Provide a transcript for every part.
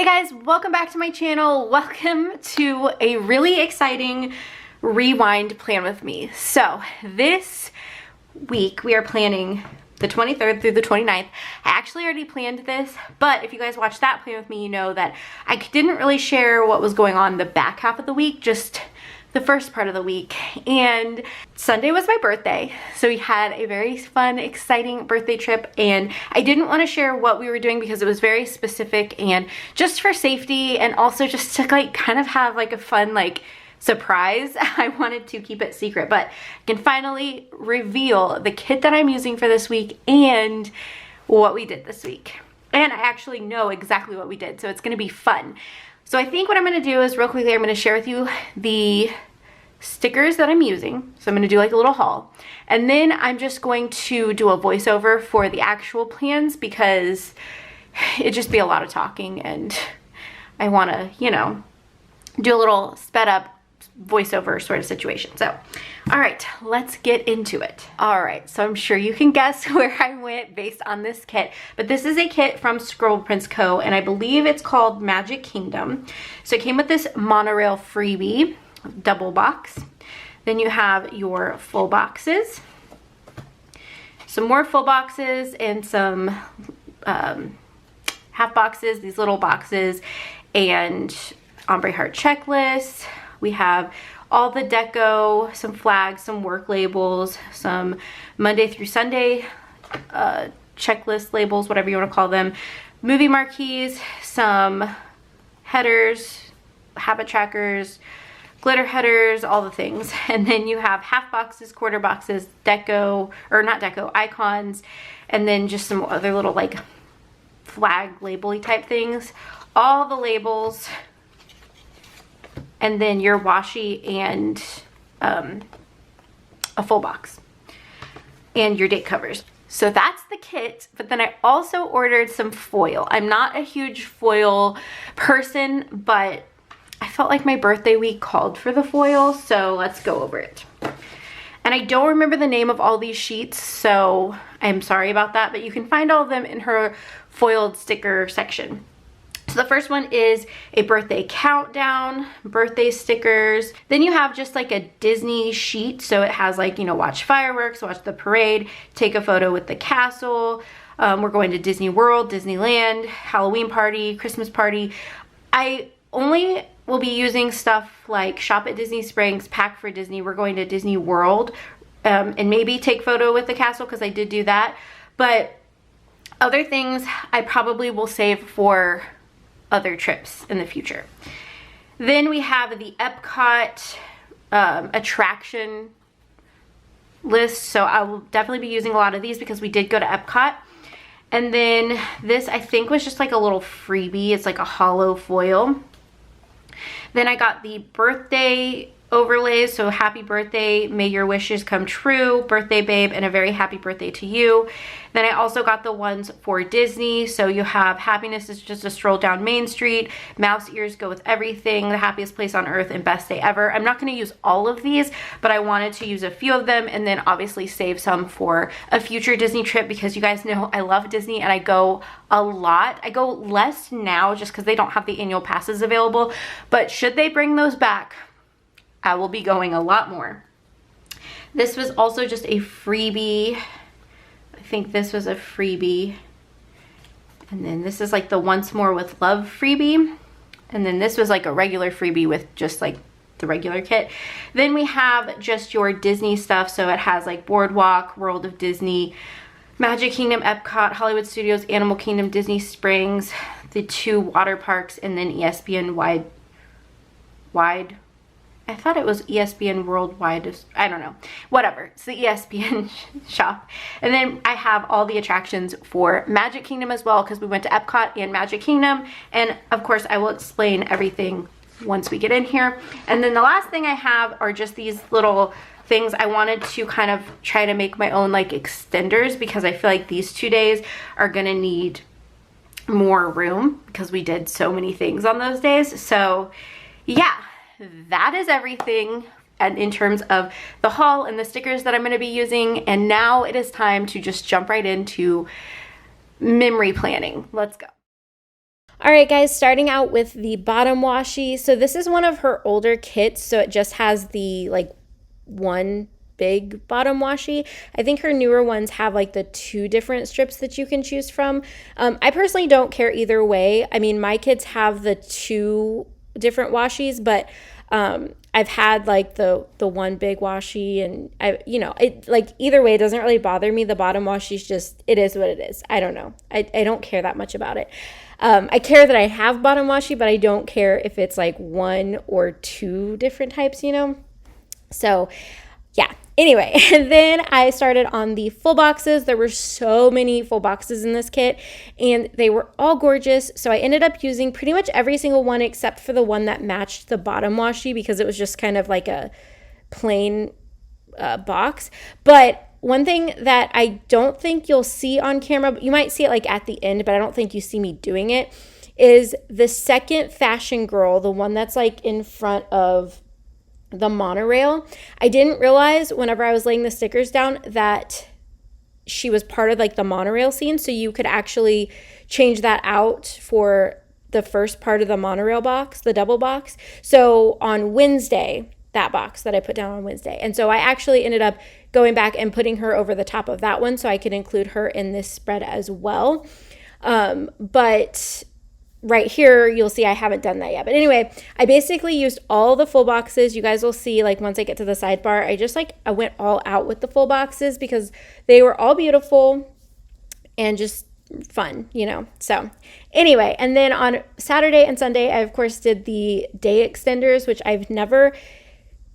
guys, welcome back to my channel. Welcome to a really exciting rewind plan with me. So this week we are planning the 23rd through the 29th. I actually already planned this, but if you guys watched that plan with me, you know that I didn't really share what was going on the back half of the week, just the first part of the week. And Sunday was my birthday, so we had a very fun, exciting birthday trip, and I didn't want to share what we were doing because it was very specific and just for safety, and also just to like kind of have like a fun like surprise. I wanted to keep it secret, but I can finally reveal the kit that I'm using for this week and what we did this week. And I actually know exactly what we did, so it's going to be fun. So I think what I'm going to do is real quickly, I'm going to share with you the stickers that I'm using. So I'm going to do like a little haul. And then I'm just going to do a voiceover for the actual plans because it'd just be a lot of talking and I want to, you know, do a little sped up voiceover sort of situation. So, all right, let's get into it. All right, so I'm sure you can guess where I went based on this kit, but this is a kit from Scribble Prints Co, and I believe it's called Magic Kingdom. So it came with this monorail freebie double box. Then you have your full boxes, some more full boxes, and some half boxes, these little boxes, and ombre heart checklist. We have all the deco, some flags, some work labels, some Monday through Sunday checklist labels, whatever you want to call them, movie marquees, some headers, habit trackers, glitter headers, all the things. And then you have half boxes, quarter boxes, deco, or not deco, icons, and then just some other little like flag label-y type things. All the labels, and then your washi and a full box and your date covers. So that's the kit, but then I also ordered some foil. I'm not a huge foil person, but I felt like my birthday week called for the foil, so let's go over it. And I don't remember the name of all these sheets, so I'm sorry about that, but you can find all of them in her foiled sticker section. So the first one is a birthday countdown, birthday stickers. Then you have just like a Disney sheet. So it has like, you know, watch fireworks, watch the parade, take a photo with the castle. We're going to Disney World, Disneyland, Halloween party, Christmas party. I only will be using stuff like shop at Disney Springs, pack for Disney. We're going to Disney World, and maybe take photo with the castle because I did do that. But other things I probably will save for other trips in the future. Then we have the Epcot attraction list. So I will definitely be using a lot of these because we did go to Epcot. And then this I think was just like a little freebie. It's like a hollow foil. Then I got the birthday overlays. So happy birthday, may your wishes come true, birthday babe, and a very happy birthday to you. Then I also got the ones for Disney. So you have happiness is just a stroll down Main Street, mouse ears go with everything, the happiest place on earth, and best day ever. I'm not going to use all of these, but I wanted to use a few of them and then obviously save some for a future Disney trip because you guys know I love Disney and I go a lot. I go less now just because they don't have the annual passes available, but should they bring those back, I will be going a lot more. This was also just a freebie. I think this was a freebie. And then this is like the Once More with Love freebie. And then this was like a regular freebie with just like the regular kit. Then we have just your Disney stuff. So it has like Boardwalk, World of Disney, Magic Kingdom, Epcot, Hollywood Studios, Animal Kingdom, Disney Springs, the 2 water parks, and then ESPN wide. I thought it was ESPN Worldwide. I don't know. Whatever. It's the ESPN shop. And then I have all the attractions for Magic Kingdom as well because we went to Epcot and Magic Kingdom. And of course, I will explain everything once we get in here. And then the last thing I have are just these little things. I wanted to kind of try to make my own like extenders because I feel like these 2 days are going to need more room because we did so many things on those days. So yeah. That is everything and in terms of the haul and the stickers that I'm going to be using. And now it is time to just jump right into memory planning. Let's go. All right, guys, starting out with the bottom washi. So this is one of her older kits, so it just has the like one big bottom washi. I think her newer ones have like the 2 different strips that you can choose from. I personally don't care either way. I mean, my kids have the 2 different washis, but I've had like the one big washi, and it like either way, it doesn't really bother me. The bottom washi is just, it is what it is. I don't know. I don't care that much about it. I care that I have bottom washi, but I don't care if it's like 1 or 2 different types, So yeah, anyway, and then I started on the full boxes. There were so many full boxes in this kit, and they were all gorgeous. So I ended up using pretty much every single one except for the one that matched the bottom washi, because it was just kind of like a plain box. But one thing that I don't think you'll see on camera, but you might see it like at the end, but I don't think you see me doing it, is the second fashion girl, the one that's like in front of the monorail. I didn't realize whenever I was laying the stickers down that she was part of like the monorail scene, so you could actually change that out for the first part of the monorail box, the double box. So on Wednesday, that box that I put down on Wednesday. And so I actually ended up going back and putting her over the top of that one so I could include her in this spread as well. But right here, you'll see I haven't done that yet. But anyway, I basically used all the full boxes. You guys will see, like, once I get to the sidebar, I went all out with the full boxes because they were all beautiful and just fun, So anyway, and then on Saturday and Sunday, I, of course, did the day extenders, which I've never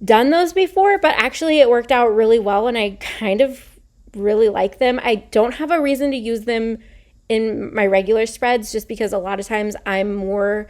done those before, but actually it worked out really well, and I kind of really like them. I don't have a reason to use them in my regular spreads, just because a lot of times I'm more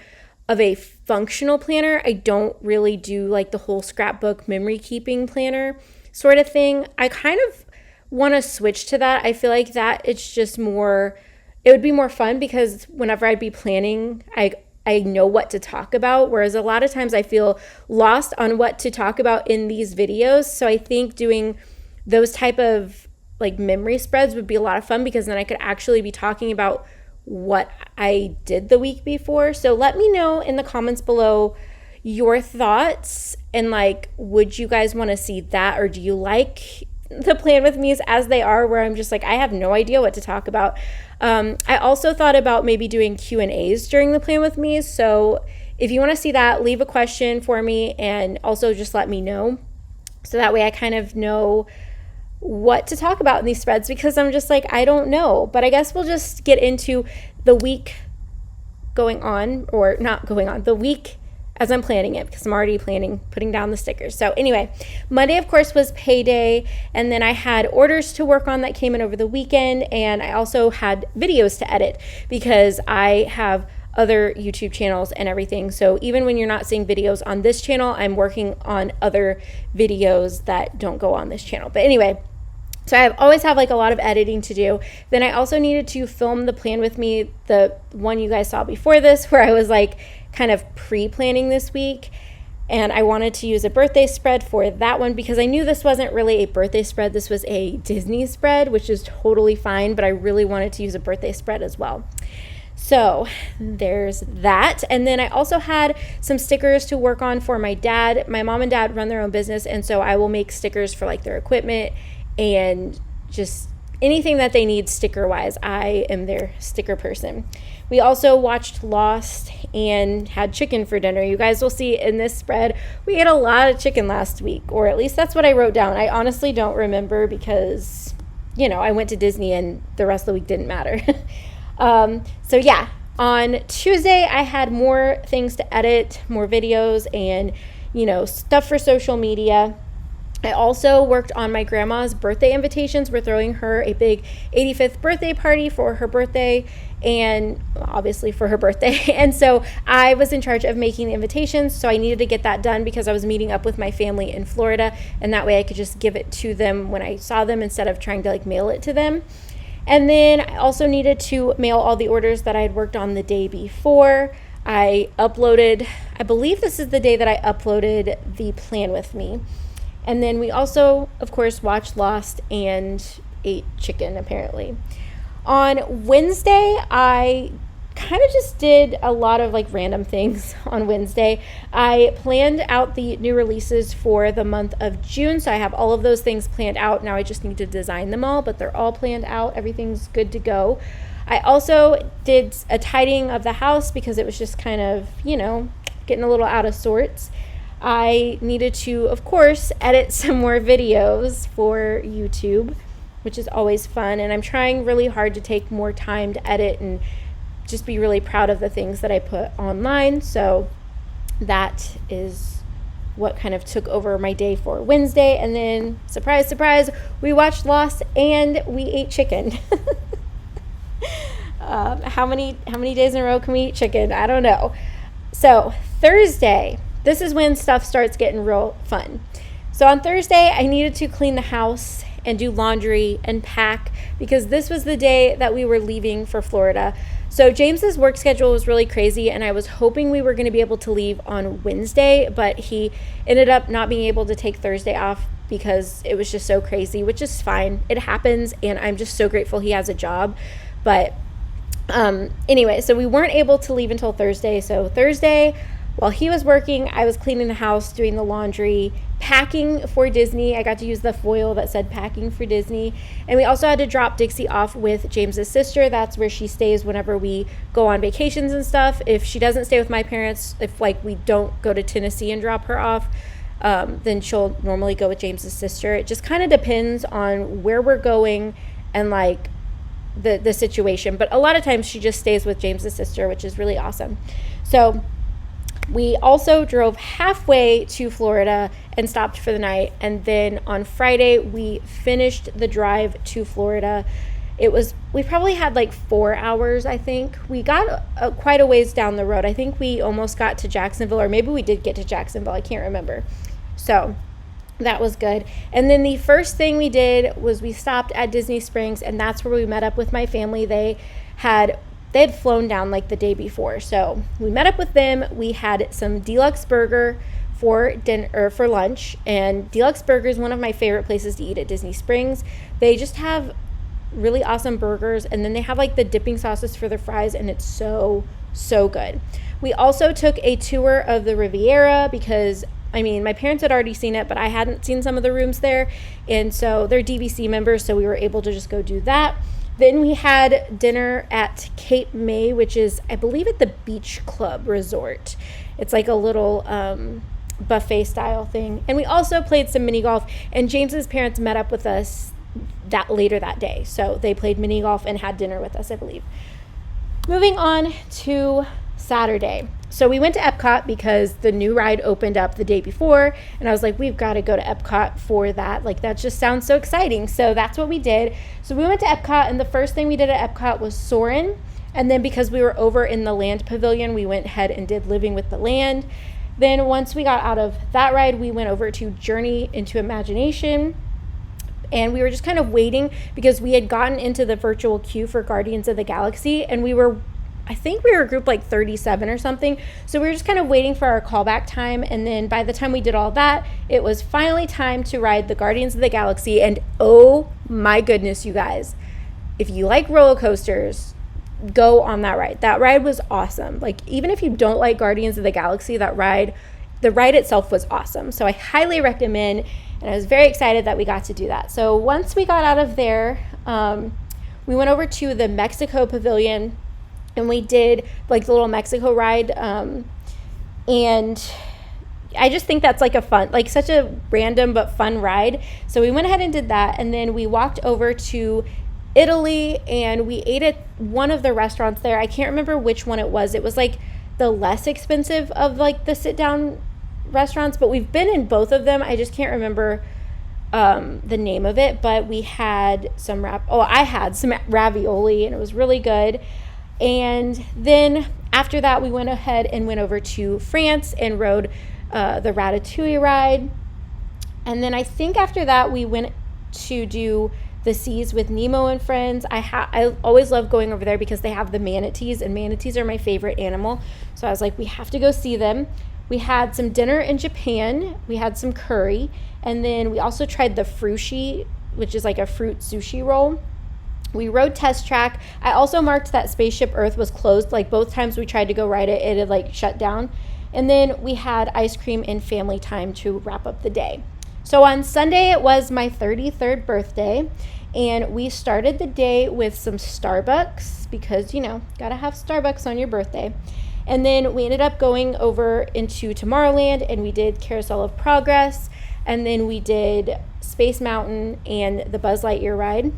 of a functional planner. I don't really do like the whole scrapbook memory keeping planner sort of thing. I kind of want to switch to that. I feel like that it's just more, it would be more fun, because whenever I'd be planning, I know what to talk about, whereas a lot of times I feel lost on what to talk about in these videos. So I think doing those type of like memory spreads would be a lot of fun, because then I could actually be talking about what I did the week before. So let me know in the comments below your thoughts, and like, would you guys want to see that, or do you like the plan with me's as they are, where I'm just like, I have no idea what to talk about. I also thought about maybe doing Q&As during the plan with me. So if you want to see that, leave a question for me, and also just let me know, so that way I kind of know what to talk about in these spreads, because I'm just like, I don't know. But I guess we'll just get into the week going on, or not going on, the week as I'm planning it, because I'm already putting down the stickers. So anyway, Monday, of course, was payday, and then I had orders to work on that came in over the weekend, and I also had videos to edit, because I have other YouTube channels and everything. So even when you're not seeing videos on this channel, I'm working on other videos that don't go on this channel. But anyway, so I always have like a lot of editing to do. Then I also needed to film the plan with me, the one you guys saw before this, where I was like kind of pre-planning this week, and I wanted to use a birthday spread for that one, because I knew this wasn't really a birthday spread, this was a Disney spread, which is totally fine, but I really wanted to use a birthday spread as well. So there's that. And then I also had some stickers to work on for my dad. My mom and dad run their own business, and so I will make stickers for like their equipment and just anything that they need sticker wise. I am their sticker person. We also watched Lost and had chicken for dinner. You guys will see in this spread, we ate a lot of chicken last week, or at least that's what I wrote down. I honestly don't remember, because, I went to Disney and the rest of the week didn't matter. So yeah, on Tuesday, I had more things to edit, more videos, and, stuff for social media. I also worked on my grandma's birthday invitations. We're throwing her a big 85th birthday party for her birthday, and obviously for her birthday. And so I was in charge of making the invitations, so I needed to get that done, because I was meeting up with my family in Florida, and that way I could just give it to them when I saw them, instead of trying to like mail it to them. And then I also needed to mail all the orders that I had worked on the day before. I believe this is the day that I uploaded the plan with me. And then we also, of course, watched Lost and ate chicken, apparently. On Wednesday, I kind of just did a lot of like random things on Wednesday. I planned out the new releases for the month of June, so I have all of those things planned out. Now I just need to design them all, but they're all planned out. Everything's good to go. I also did a tidying of the house because it was just kind of, you know, getting a little out of sorts. I needed to, of course, edit some more videos for YouTube, which is always fun, and I'm trying really hard to take more time to edit and just be really proud of the things that I put online. So that is what kind of took over my day for Wednesday. And then, surprise, surprise, we watched Lost and we ate chicken. How many days in a row can we eat chicken? I don't know. So Thursday, this is when stuff starts getting real fun. So on Thursday, I needed to clean the house and do laundry and pack because this was the day that we were leaving for Florida. So James's work schedule was really crazy, and I was hoping we were going to be able to leave on Wednesday, but he ended up not being able to take Thursday off because it was just so crazy, which is fine. It happens, and I'm just so grateful he has a job. But anyway, so we weren't able to leave until Thursday. So Thursday, while he was working, I was cleaning the house, doing the laundry, packing for Disney. I got to use the foil that said packing for Disney. And we also had to drop Dixie off with James's sister. That's where she stays whenever we go on vacations and stuff. If she doesn't stay with my parents, if like we don't go to Tennessee and drop her off, then she'll normally go with James's sister. It just kind of depends on where we're going and like the situation. But a lot of times she just stays with James's sister, which is really awesome. So we also drove halfway to Florida and stopped for the night. And then on Friday, we finished the drive to Florida. We probably had like 4 hours, I think. We got quite a ways down the road. I think we almost got to Jacksonville, or maybe we did get to Jacksonville. I can't remember. So that was good. And then the first thing we did was we stopped at Disney Springs, and that's where we met up with my family. They had flown down like the day before. So we met up with them. We had some deluxe burger for dinner or for lunch, and deluxe burger is one of my favorite places to eat at Disney Springs. They just have really awesome burgers, and then they have like the dipping sauces for the fries, and it's so good. We also took a tour of the Riviera because I mean, my parents had already seen it, but I hadn't seen some of the rooms there, and so they're DVC members, so we were able to just go do that. Then we had dinner at Cape May, which is, I believe, at the Beach Club Resort. It's like a little buffet style thing. And we also played some mini golf, and James's parents met up with us later that day. So they played mini golf and had dinner with us, I believe. Moving on to Saturday. So we went to Epcot because the new ride opened up the day before, and I was like, we've got to go to Epcot for that. Like, that just sounds so exciting. So that's what we did. So we went to Epcot, and the first thing we did at Epcot was Soarin'. And then because we were over in the Land Pavilion, we went ahead and did Living with the Land. Then once we got out of that ride, we went over to Journey into Imagination. And we were just kind of waiting because we had gotten into the virtual queue for Guardians of the Galaxy, and I think we were group like 37 or something. So we were just kind of waiting for our callback time. And then by the time we did all that, it was finally time to ride the Guardians of the Galaxy. And oh my goodness, you guys, if you like roller coasters, go on that ride. That ride was awesome. Like, even if you don't like Guardians of the Galaxy, the ride itself was awesome. So I highly recommend, and I was very excited that we got to do that. So once we got out of there, we went over to the Mexico Pavilion, and we did like the little Mexico ride. And I just think that's like such a random but fun ride. So we went ahead and did that. And then we walked over to Italy, and we ate at one of the restaurants there. I can't remember which one it was. It was like the less expensive of like the sit down restaurants, but we've been in both of them. I just can't remember the name of it, but we had I had some ravioli, and it was really good. And then after that, we went ahead and went over to France and rode the Ratatouille ride. And then I think after that, we went to do the Seas with Nemo and Friends. I always love going over there because they have the manatees, and manatees are my favorite animal. So I was like, we have to go see them. We had some dinner in Japan. We had some curry. And then we also tried the frushi, which is like a fruit sushi roll. We rode Test Track. I also marked that Spaceship Earth was closed. Like both times we tried to go ride it, it had like shut down. And then we had ice cream and family time to wrap up the day. So on Sunday, it was my 33rd birthday. And we started the day with some Starbucks because, you know, gotta have Starbucks on your birthday. And then we ended up going over into Tomorrowland and we did Carousel of Progress. And then we did Space Mountain and the Buzz Lightyear ride.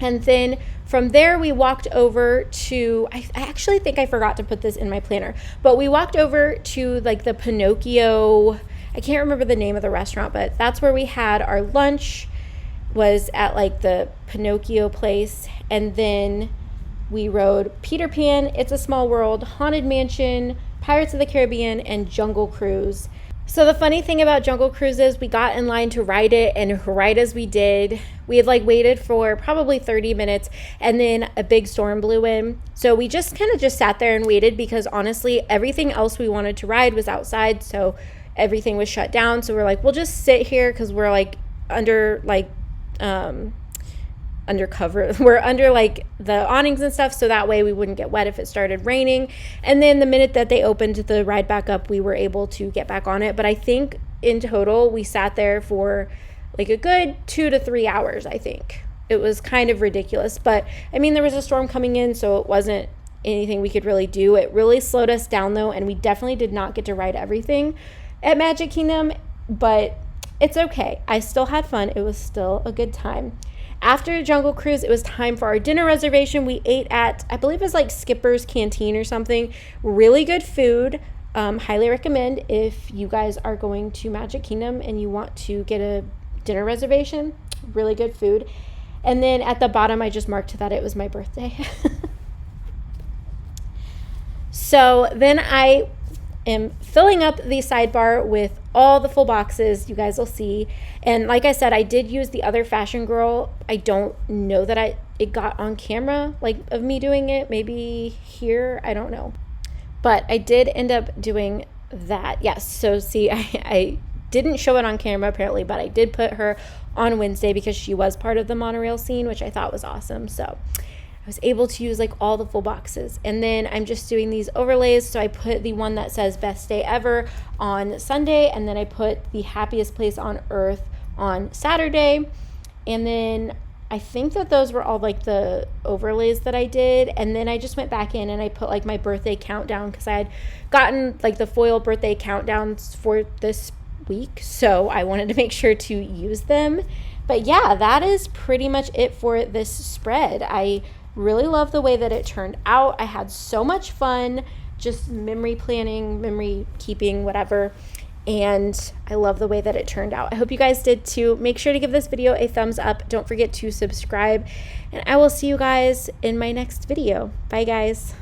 And then from there, we walked over to, I actually think I forgot to put this in my planner, but we walked over to like the Pinocchio, I can't remember the name of the restaurant, but that's where we had our lunch, was at like the Pinocchio place. And then we rode Peter Pan, It's a Small World, Haunted Mansion, Pirates of the Caribbean, and Jungle Cruise. So the funny thing about Jungle Cruise is we got in line to ride it, and right as we did, we had like waited for probably 30 minutes and then a big storm blew in. So we just kind of just sat there and waited because honestly, everything else we wanted to ride was outside. So everything was shut down. So we're like, we'll just sit here because we're like under like undercover. We're under like the awnings and stuff, so that way we wouldn't get wet if it started raining. And then the minute that they opened the ride back up, we were able to get back on it. But I think in total we sat there for like a good 2 to 3 hours. I think it was kind of ridiculous, but I mean there was a storm coming in, so it wasn't anything we could really do. It really slowed us down though, and we definitely did not get to ride everything at Magic Kingdom, but it's okay. I still had fun. It was still a good time. After Jungle Cruise, it was time for our dinner reservation. We ate at, I believe it was like Skipper's Canteen or something. Really good food. Highly recommend if you guys are going to Magic Kingdom and you want to get a dinner reservation. Really good food. And then at the bottom, I just marked that it was my birthday. So then I am filling up the sidebar with all the full boxes. You guys will see. And like I said, I did use the other Fashion Girl. I don't know that it got on camera, like of me doing it. Maybe here, I don't know. But I did end up doing that. Yes, so see, I didn't show it on camera apparently, but I did put her on Wednesday because she was part of the monorail scene, which I thought was awesome. So I was able to use like all the full boxes. And then I'm just doing these overlays. So I put the one that says best day ever on Sunday, and then I put the happiest place on earth on Saturday. And then I think that those were all like the overlays that I did. And then I just went back in and I put like my birthday countdown because I had gotten like the foil birthday countdowns for this week. So I wanted to make sure to use them. But yeah, that is pretty much it for this spread. I really love the way that it turned out. I had so much fun just memory planning, memory keeping, whatever. And I love the way that it turned out. I hope you guys did too. Make sure to give this video a thumbs up. Don't forget to subscribe. And I will see you guys in my next video. Bye, guys.